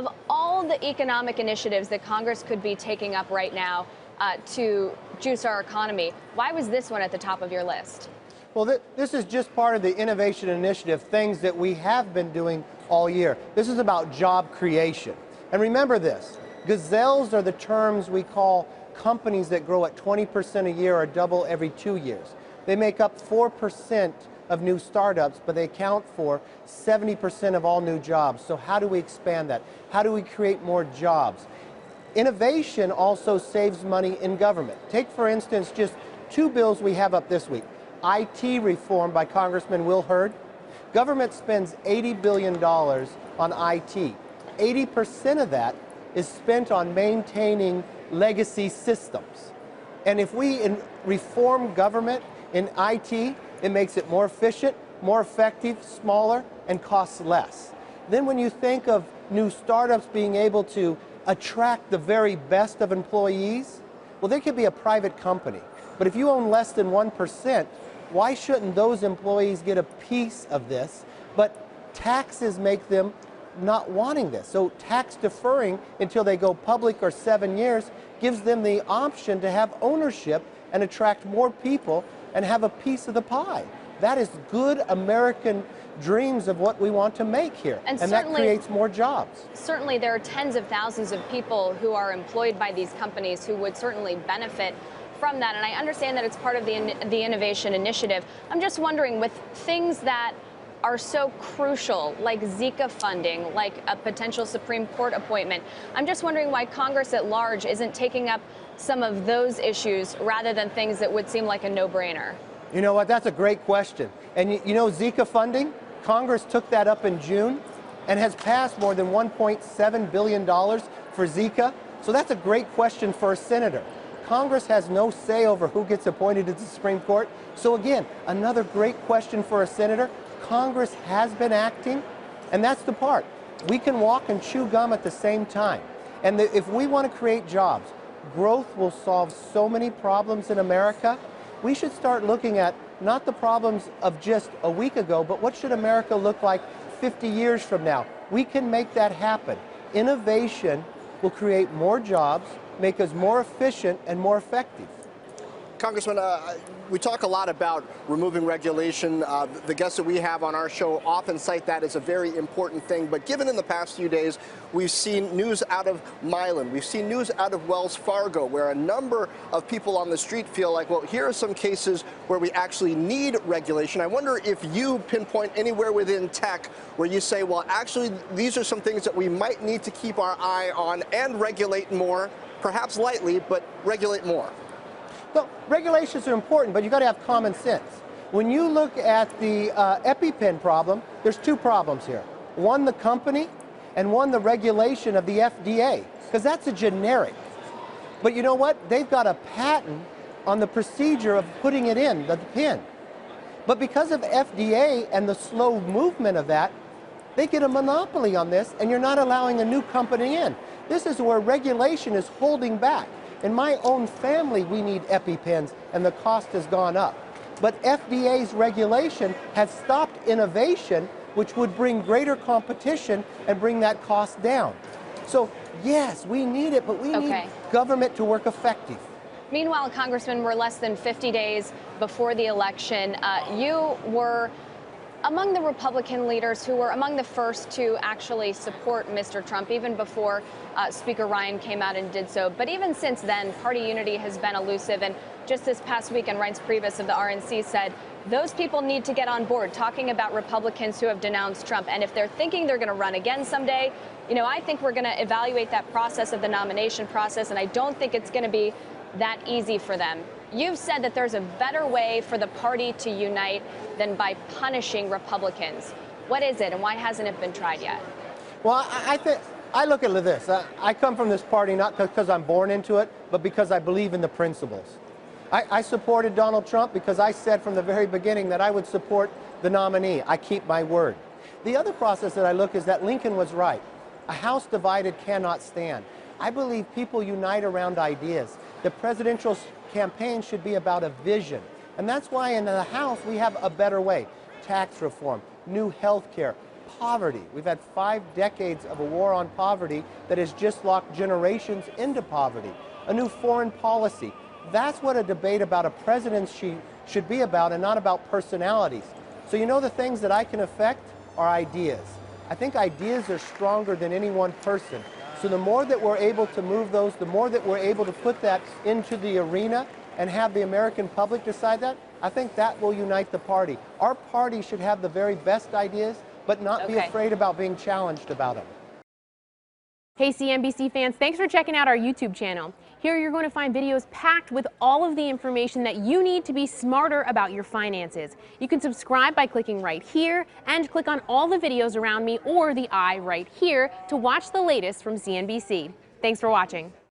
Of all the economic initiatives that Congress could be taking up right now to juice our economy, why was this one at the top of your list? Well, this is just part of the innovation initiative, things that we have been doing all year. This is about job creation. And remember this, gazelles are the terms we call companies that grow at 20% a year or double every 2 years. They make up 4% of new startups, but they account for 70% of all new jobs. So how do we expand that? How do we create more jobs? Innovation also saves money in government. Take, for instance, just two bills we have up this week. IT reform by Congressman Will Hurd. Government spends $80 billion on IT. 80% of that is spent on maintaining legacy systems. And if we reform government in IT, it makes it more efficient, more effective, smaller, and costs less. Then when you think of new startups being able to attract the very best of employees, well, they could be a private company. But if you own less than 1%, why shouldn't those employees get a piece of this? But taxes make them not wanting this. So tax deferring until they go public or 7 years gives them the option to have ownership and attract more people and have a piece of the pie. That is good American dreams of what we want to make here. And that creates more jobs. Certainly there are tens of thousands of people who are employed by these companies who would certainly benefit from that. And I understand that it's part of the innovation initiative. I'm just wondering, with things that are so crucial, like Zika funding, like a potential Supreme Court appointment, I'm just wondering why Congress at large isn't taking up some of those issues rather than things that would seem like a no-brainer. You know what, that's a great question. And you know Zika funding? Congress took that up in June and has passed more than $1.7 billion for Zika. So that's a great question for a senator. Congress has no say over who gets appointed to the Supreme Court. So again, another great question for a senator. Congress has been acting, and that's the part. We can walk and chew gum at the same time. And if we want to create jobs, growth will solve so many problems in America. We should start looking at not the problems of just a week ago, but what should America look like 50 years from now? We can make that happen. Innovation will create more jobs, make us more efficient and more effective. Congressman, we talk a lot about removing regulation. The guests that we have on our show often cite that as a very important thing. But given in the past few days, we've seen news out of Milan, we've seen news out of Wells Fargo, where a number of people on the street feel like, well, here are some cases where we actually need regulation. I wonder if you pinpoint anywhere within tech where you say, well, actually, these are some things that we might need to keep our eye on and regulate more, perhaps lightly, but regulate more. Well, regulations are important, but you've got to have common sense. When you look at the EpiPen problem, there's two problems here. One, the company, and one, the regulation of the FDA, because that's a generic. But you know what? They've got a patent on the procedure of putting it in, the pen. But because of FDA and the slow movement of that, they get a monopoly on this, and you're not allowing a new company in. This is where regulation is holding back. In my own family, we need EpiPens, and the cost has gone up. But FDA's regulation has stopped innovation, which would bring greater competition and bring that cost down. So, yes, we need it, but we need government to work effective. Meanwhile, Congressman, we're less than 50 days before the election. You were among the Republican leaders who were among the first to actually support Mr. Trump, even before Speaker Ryan came out and did so. But even since then, party unity has been elusive. And just this past weekend, Reince Priebus of the RNC said those people need to get on board, talking about Republicans who have denounced Trump. And if they're thinking they're going to run again someday, you know, I think we're going to evaluate that process of the nomination process. And I don't think it's going to be that easy for them. You've said that there's a better way for the party to unite than by punishing Republicans. What is it, and why hasn't it been tried yet? Well, I look at this. I come from this party not because I'm born into it, but because I believe in the principles. I supported Donald Trump because I said from the very beginning that I would support the nominee. I keep my word. The other process that I look is that Lincoln was right. A house divided cannot stand. I believe people unite around ideas. The presidential campaign should be about a vision. And that's why in the House we have a better way. Tax reform, new health care, poverty. We've had 5 decades of a war on poverty that has just locked generations into poverty. A new foreign policy. That's what a debate about a presidency should be about, and not about personalities. So you know, the things that I can affect are ideas. I think ideas are stronger than any one person. So the more that we're able to move those, the more that we're able to put that into the arena and have the American public decide that, I think that will unite the party. Our party should have the very best ideas, but not be afraid about being challenged about them. Hey CNBC fans, thanks for checking out our YouTube channel. Here you're going to find videos packed with all of the information that you need to be smarter about your finances. You can subscribe by clicking right here and click on all the videos around me or the eye right here to watch the latest from CNBC. Thanks for watching.